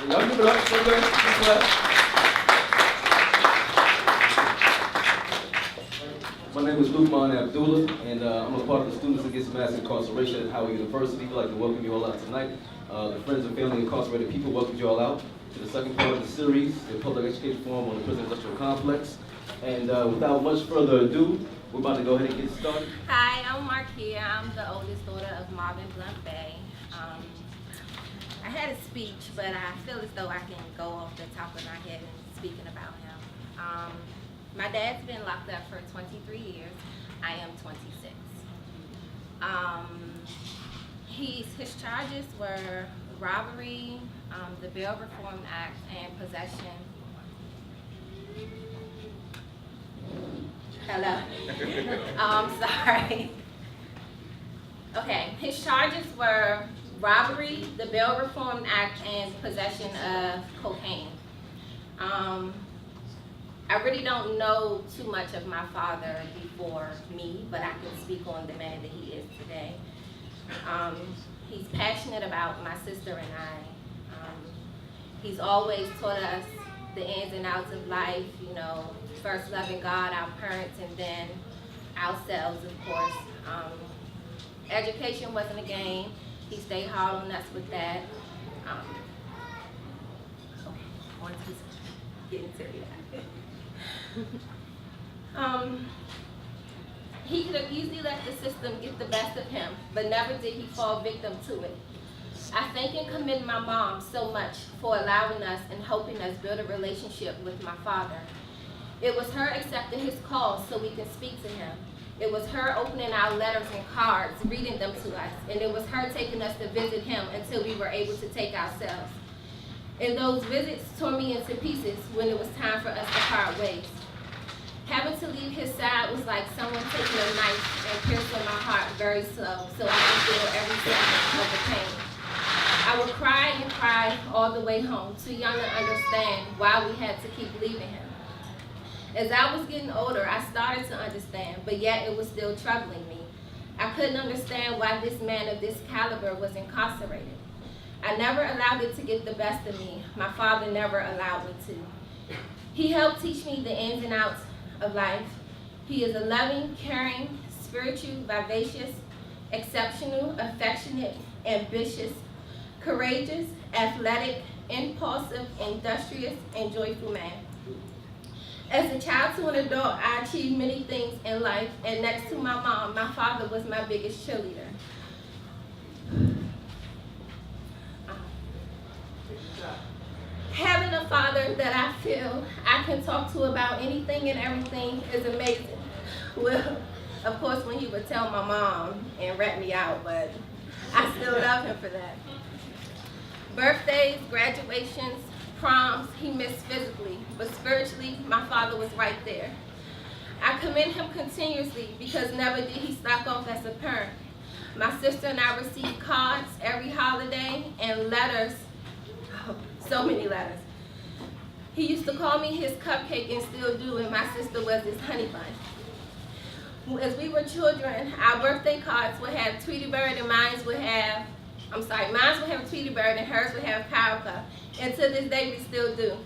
Y'all give it up. So good. Keep it up. My name is Lukman Abdullah, and I'm a part of the Students Against Mass Incarceration at Howard University. I'd like to welcome you all out tonight. The Friends of Incarcerated People welcomes you all out to the second part of the series, the Public Education Forum on the Prison Industrial Complex. And without much further ado, we're about to go ahead and get started. Hi, I'm Markia. I'm the oldest daughter of Marvin Blunt Bay. I had a speech, but I feel as though I can go off the top of my head and speaking about him. My dad's been locked up for 23 years. I am 26. His charges were robbery, the Bail Reform Act, and possession. Hello. Sorry. Okay, his charges were robbery, the Bail Reform Act, and possession of cocaine. I really don't know too much of my father before me, but I can speak on the man that he is today. He's passionate about my sister and I. He's always taught us the ins and outs of life, you know, first loving God, our parents, and then ourselves, of course. Education wasn't a game. He stayed hard on us with that. Once he's getting to that. He could have easily let the system get the best of him, but never did he fall victim to it. I thank and commend my mom so much for allowing us and helping us build a relationship with my father. It was her accepting his call so we can speak to him. It was her opening our letters and cards, reading them to us, and it was her taking us to visit him until we were able to take ourselves. And those visits tore me into pieces when it was time for us to part ways. Having to leave his side was like someone taking a knife and piercing my heart very slow, so I could feel every second of the pain. I would cry and cry all the way home, too young to understand why we had to keep leaving him. As I was getting older, I started to understand, but yet it was still troubling me. I couldn't understand why this man of this caliber was incarcerated. I never allowed it to get the best of me. My father never allowed me to. He helped teach me the ins and outs of life. He is a loving, caring, spiritual, vivacious, exceptional, affectionate, ambitious, courageous, athletic, impulsive, industrious, and joyful man. As a child to an adult, I achieved many things in life, and next to my mom, my father was my biggest cheerleader. Having a father that I feel I can talk to about anything and everything is amazing. Well, of course, when he would tell my mom and rat me out, but I still love him for that. Birthdays, graduations, proms, he missed physically, but spiritually, my father was right there. I commend him continuously because never did he slack off as a parent. My sister and I received cards every holiday and letters. So many letters. He used to call me his cupcake and still do, and my sister was his honey bun. As we were children, our birthday cards would have Tweety Bird and mine would have Tweety Bird and hers would have Powerpuff. And to this day, we still do.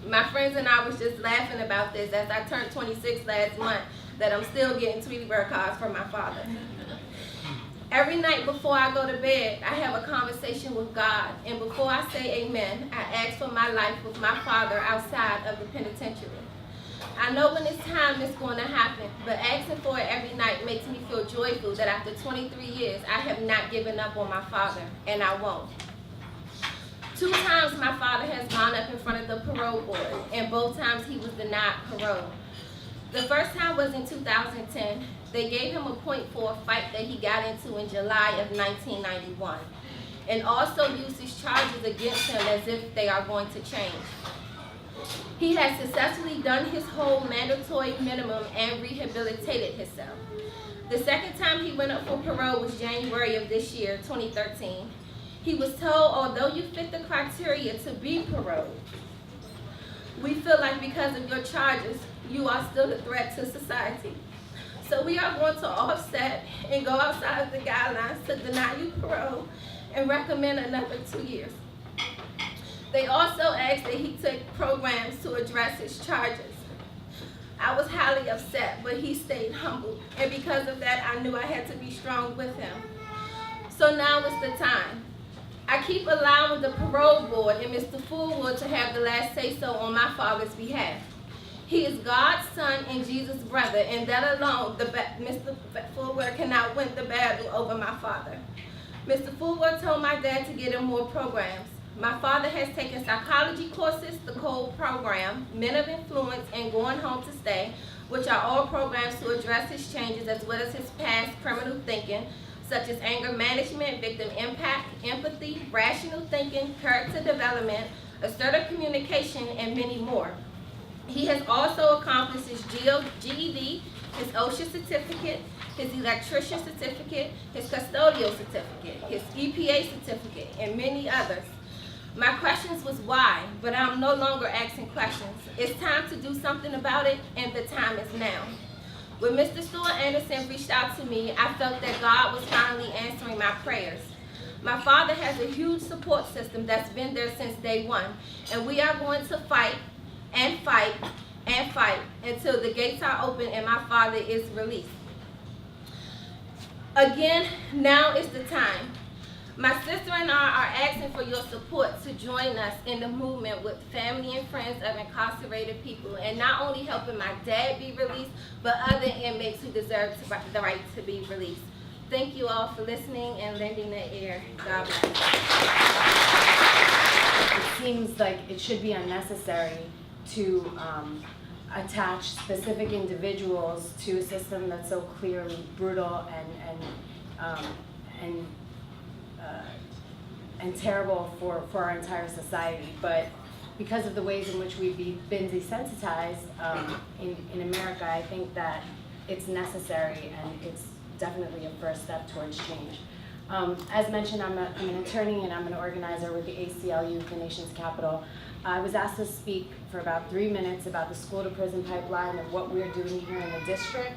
My friends and I was just laughing about this as I turned 26 last month, that I'm still getting Tweety Bird cards from my father. Every night before I go to bed, I have a conversation with God, and before I say amen, I ask for my life with my father outside of the penitentiary. I know when it's time it's going to happen, but asking for it every night makes me feel joyful that after 23 years, I have not given up on my father, and I won't. 2 times my father has gone up in front of the parole board, and both times he was denied parole. The first time was in 2010. They gave him a point for a fight that he got into in July of 1991, and also used his charges against him as if they are going to change. He has successfully done his whole mandatory minimum and rehabilitated himself. The second time he went up for parole was January of this year, 2013. He was told, although you fit the criteria to be paroled, we feel like because of your charges, you are still a threat to society. So we are going to offset and go outside of the guidelines to deny you parole and recommend another 2 years. They also asked that he take programs to address his charges. I was highly upset, but he stayed humble, and because of that, I knew I had to be strong with him. So now is the time. I keep allowing the parole board and Mr. Fullwood to have the last say-so on my father's behalf. He is God's son and Jesus' brother, and that alone, Mr. Fullwood cannot win the battle over my father. Mr. Fullwood told my dad to get him more programs. My father has taken psychology courses, the CODE program, Men of Influence, and Going Home to Stay, which are all programs to address his changes as well as his past criminal thinking, such as anger management, victim impact, empathy, rational thinking, character development, assertive communication, and many more. He has also accomplished his GED, his OSHA certificate, his electrician certificate, his custodial certificate, his EPA certificate, and many others. My questions was why, but I'm no longer asking questions. It's time to do something about it, and the time is now. When Mr. Stuart Anderson reached out to me, I felt that God was finally answering my prayers. My father has a huge support system that's been there since day one, and we are going to fight and fight and fight until the gates are open and my father is released. Again, now is the time. My sister and I are asking for your support to join us in the movement with family and friends of incarcerated people, and not only helping my dad be released, but other inmates who deserve the right to be released. Thank you all for listening and lending the ear. God bless. It seems like it should be unnecessary to attach specific individuals to a system that's so clearly brutal and terrible for our entire society. But because of the ways in which we've been desensitized in America, I think that it's necessary, and it's definitely a first step towards change. As mentioned, I'm an attorney and I'm an organizer with the ACLU, the nation's capital. I was asked to speak for about 3 minutes about the school to prison pipeline and what we're doing here in the district,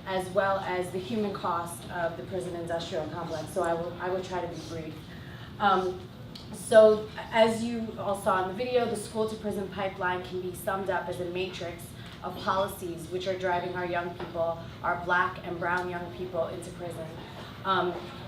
as well as the human cost of the prison industrial complex. So I will try to be brief. So as you all saw in the video, the school to prison pipeline can be summed up as a matrix of policies which are driving our young people, our black and brown young people, into prison.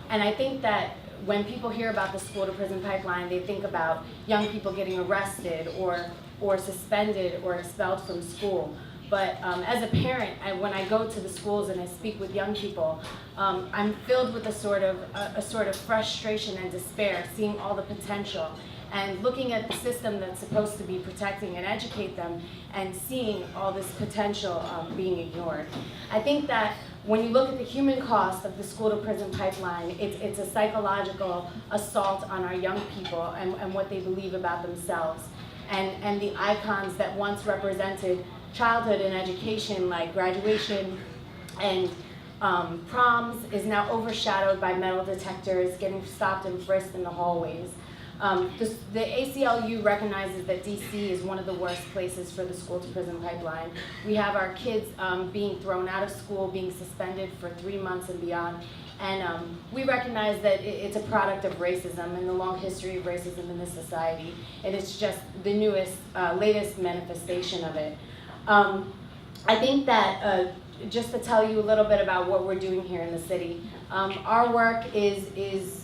And I think that when people hear about the school to prison pipeline, they think about young people getting arrested or suspended or expelled from school. But as a parent, when I go to the schools and I speak with young people, I'm filled with a sort of frustration and despair, seeing all the potential and looking at the system that's supposed to be protecting and educate them, and seeing all this potential being ignored. I think that when you look at the human cost of the school to prison pipeline, it's a psychological assault on our young people and what they believe about themselves, and the icons that once represented childhood and education, like graduation and proms, is now overshadowed by metal detectors, getting stopped and frisked in the hallways. The ACLU recognizes that DC is one of the worst places for the school to prison pipeline. We have our kids being thrown out of school, being suspended for 3 months and beyond. And we recognize that it's a product of racism and the long history of racism in this society. And it's just the latest manifestation of it. I think that just to tell you a little bit about what we're doing here in the city, our work is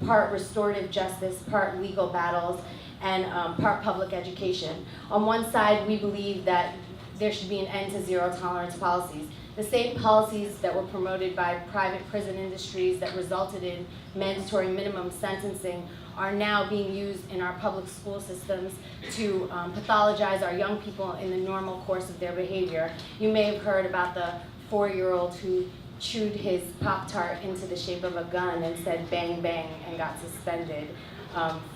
part restorative justice, part legal battles, and part public education. On one side, we believe that there should be an end to zero tolerance policies. The same policies that were promoted by private prison industries that resulted in mandatory minimum sentencing are now being used in our public school systems to pathologize our young people in the normal course of their behavior. You may have heard about the 4-year-old who chewed his Pop-Tart into the shape of a gun and said bang bang and got suspended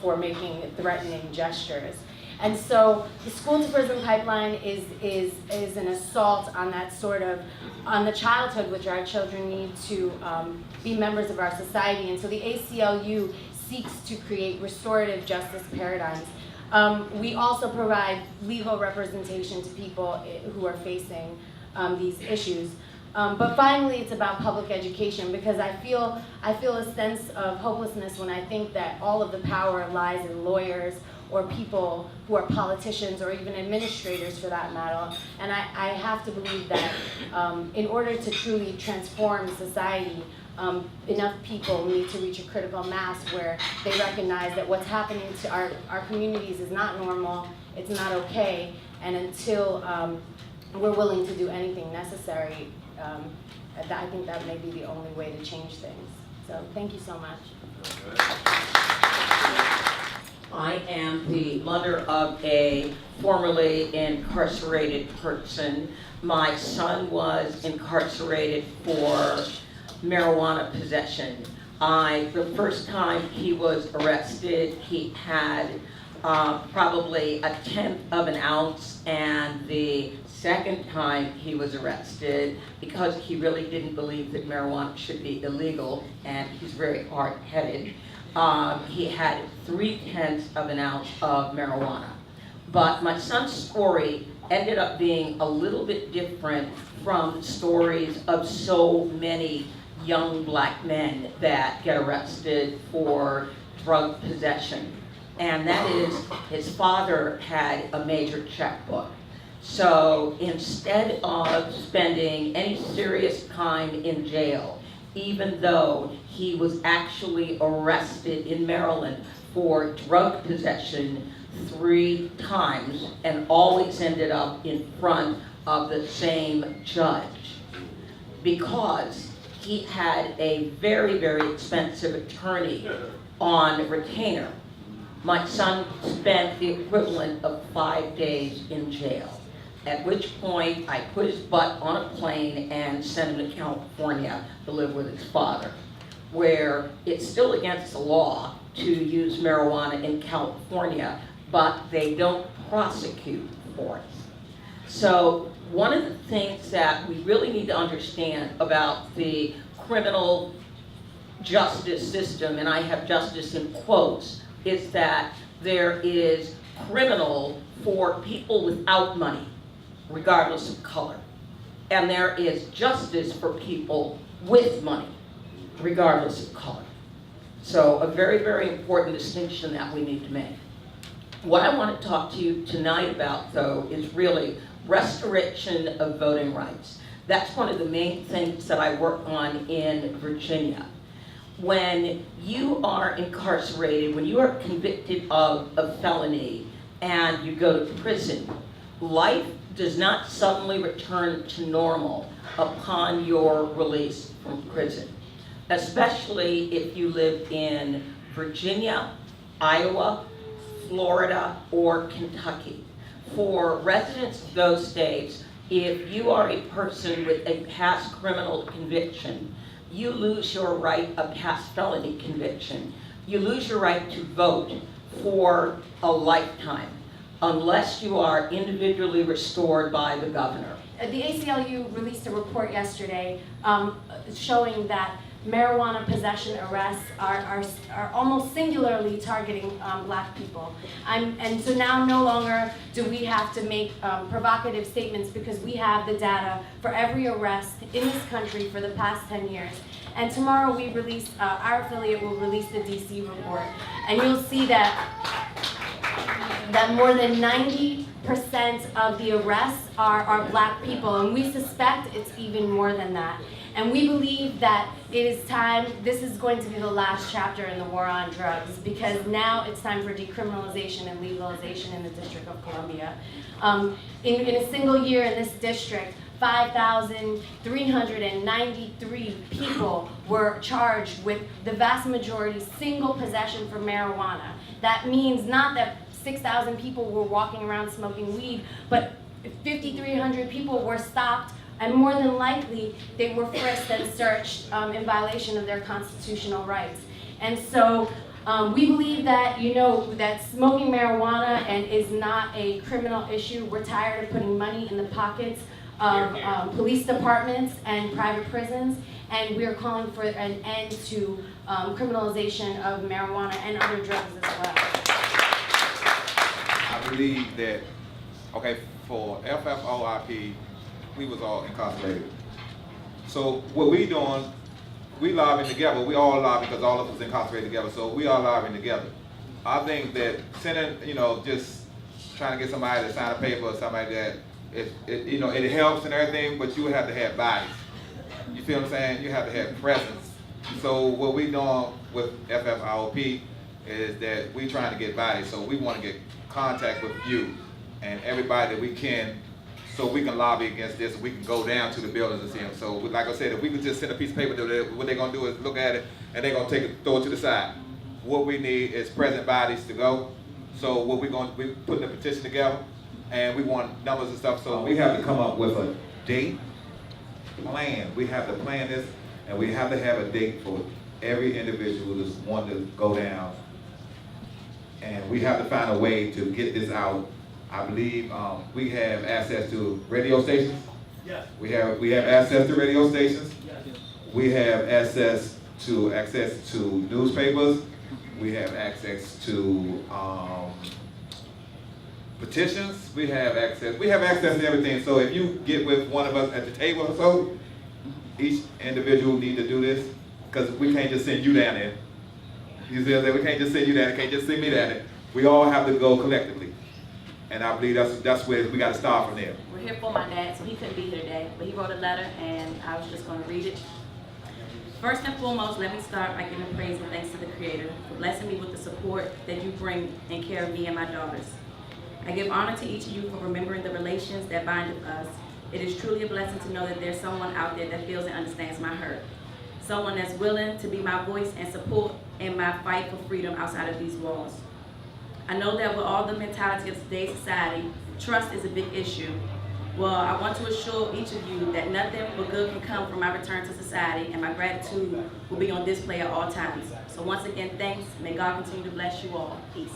for making threatening gestures. And so the school to prison pipeline is an assault on that on the childhood which our children need to be members of our society. And so the ACLU seeks to create restorative justice paradigms. We also provide legal representation to people who are facing these issues. But finally, it's about public education, because I feel a sense of hopelessness when I think that all of the power lies in lawyers or people who are politicians or even administrators for that matter. And I have to believe that in order to truly transform society, enough people need to reach a critical mass where they recognize that what's happening to our communities is not normal, it's not okay, and until we're willing to do anything necessary, I think that may be the only way to change things. So thank you so much. I am the mother of a formerly incarcerated person. My son was incarcerated for marijuana possession. The first time he was arrested, he had probably 1/10 of an ounce, and the second time he was arrested, because he really didn't believe that marijuana should be illegal, and he's very hard-headed, he had 3/10 of an ounce of marijuana. But my son's story ended up being a little bit different from stories of so many young black men that get arrested for drug possession. And that is, his father had a major checkbook. So instead of spending any serious time in jail, even though he was actually arrested in Maryland for drug possession 3 times and always ended up in front of the same judge, because he had a very, very expensive attorney on retainer. My son spent the equivalent of 5 days in jail, at which point I put his butt on a plane and sent him to California to live with his father, where it's still against the law to use marijuana in California, but they don't prosecute for it. So one of the things that we really need to understand about the criminal justice system, and I have justice in quotes, is that there is criminal for people without money, regardless of color. And there is justice for people with money, regardless of color. So a very, very important distinction that we need to make. What I want to talk to you tonight about, though, is really restoration of voting rights. That's one of the main things that I work on in Virginia. When you are incarcerated, when you are convicted of a felony and you go to prison, life does not suddenly return to normal upon your release from prison, especially if you live in Virginia, Iowa, Florida, or Kentucky. For residents of those states, if you are a person with a past criminal conviction, you lose your right of past felony conviction. You lose your right to vote for a lifetime, unless you are individually restored by the governor. The ACLU released a report yesterday showing that marijuana possession arrests are almost singularly targeting black people. And so now no longer do we have to make provocative statements, because we have the data for every arrest in this country for the past 10 years. And tomorrow we release, our affiliate will release the DC report. And you'll see that more than 90% of the arrests are black people, and we suspect it's even more than that. And we believe that it is time, this is going to be the last chapter in the war on drugs, because now it's time for decriminalization and legalization in the District of Columbia. In a single year in this district, 5,393 people were charged with the vast majority single possession for marijuana. That means not that 6,000 people were walking around smoking weed, but 5,300 people were stopped, and more than likely they were frisked and searched in violation of their constitutional rights. And so we believe that, that smoking marijuana is not a criminal issue. We're tired of putting money in the pockets of police departments and private prisons, and we're calling for an end to criminalization of marijuana and other drugs as well. I believe that, for FFOIP, we was all incarcerated. So what we doing, we lobbying together. We all lobby because all of us incarcerated together. So we all lobbying together. I think that sending, just trying to get somebody to sign a paper or something like that, it helps and everything, but you have to have bodies. You feel what I'm saying? You have to have presence. So what we doing with FFOIP is that we trying to get bodies. So we want to get contact with you and everybody that we can, so we can lobby against this. We can go down to the buildings and see them. So like I said, if we could just send a piece of paper to them, what they're gonna do is look at it and they're gonna take it, throw it to the side. What we need is present bodies to go. So what we're putting a petition together, and we want numbers and stuff. So we have to come up with a date plan. We have to plan this, and we have to have a date for every individual that's wanting to go down. And we have to find a way to get this out. I believe we have access to radio stations. Yes. We have access to radio stations. Yes. We have access to newspapers. We have access to petitions. We have access to everything. So if you get with one of us at the table or so, each individual need to do this, because we can't just send you down there. You see what I'm saying? We can't just send you down there, can't just send me down there. We all have to go collectively. And I believe that's where we got to start from there. We're here for my dad, so he couldn't be here today, but he wrote a letter and I was just going to read it. First and foremost, let me start by giving praise and thanks to the Creator for blessing me with the support that you bring in care of me and my daughters. I give honor to each of you for remembering the relations that bind us. It is truly a blessing to know that there's someone out there that feels and understands my hurt. Someone that's willing to be my voice and support in my fight for freedom outside of these walls. I know that with all the mentality of today's society, trust is a big issue. Well, I want to assure each of you that nothing but good can come from my return to society, and my gratitude will be on display at all times. So once again, thanks. May God continue to bless you all. Peace.